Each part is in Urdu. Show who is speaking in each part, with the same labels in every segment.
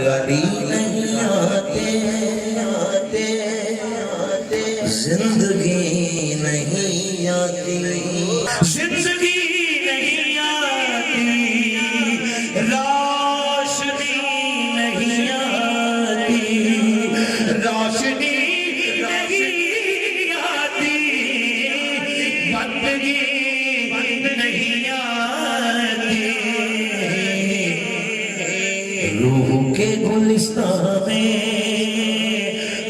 Speaker 1: علی نہیں آتے زندگی نہیں آتی زندگی نہیں آتی روشنی نہیں آتی روشنی نہیں آتی بندگی نہیں آتی روح کے گلستان میں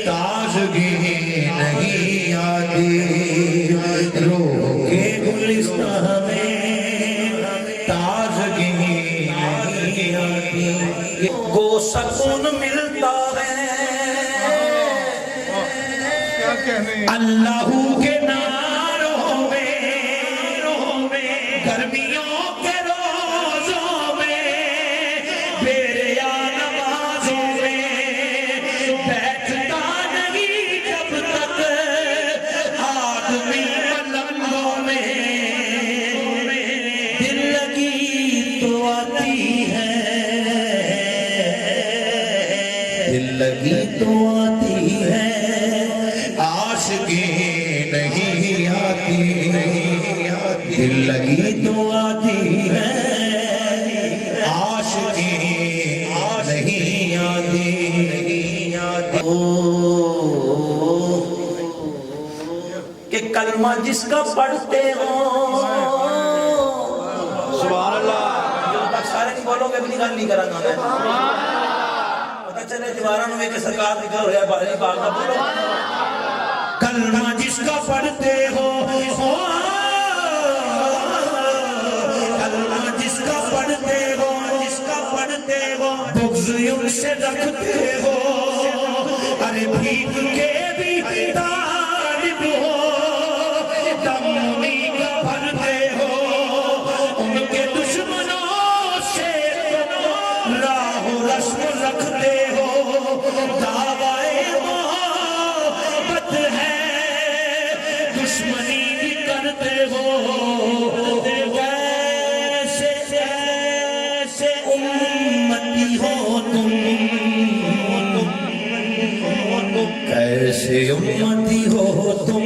Speaker 1: تازگی نہیں آتی روح کے گلستان میں تازگی نہیں آتی کو سکون ملتا ہے اللہ کے ناروں میں گرمیوں کے روزوں میں بیریا نمازوں میں بیٹھتا نہیں جب تک آدمی ملنگوں میں دل لگی تو آتی ہے دل لگی تو آتی ہے عاشقی نہیں آتی دل لگی تو آتی ہے عاشقی نہیں آتی کہ کلمہ جس کا پڑھتے ہو سبحان اللہ جو تک سارے نہیں بولو گے بھی نہیں گل نہیں کرا گا پتہ چلے دیوارہ نوے کے سرکار نکل رہا ہے بارے باغ نہ بولو کلمہ جس کا پڑھتے ہو کلمہ جس کا پڑھتے ہو بغض ان سے رکھتے ہو ارے بھیگ کے بھی طالب ہو دم انہی کا بھرتے ہو ان کے دشمنوں سے راہ و رسم رکھتے ہو دعوائے محبت ہے دشمنی بھی کرتے ہو کیسے امتی ہو تم کیسے امتی ہو تم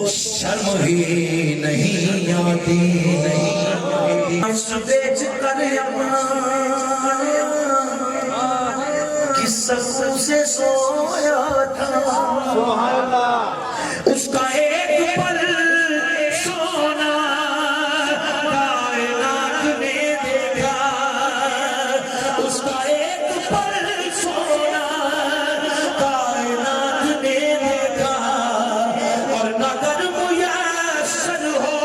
Speaker 1: شرم ہی نہیں آتی بیچ کر اپنا کس سکوں سے سویا تھا اس کا ایک پل سونا کائنات نے دیکھا اس کا ایک پل سونا کائنات نے دیکھا اور نگر میسر ہو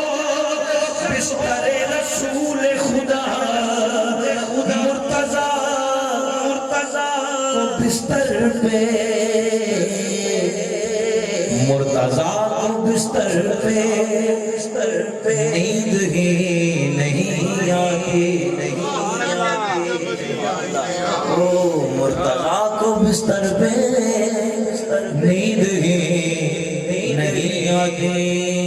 Speaker 1: بستر رسول خدا مرتضیٰ کو بستر پہ مرتضیٰ کو بستر پہ نیند ہی نہیں آتی او مرتضیٰ کو بستر پہ نیند ہی نہیں آتی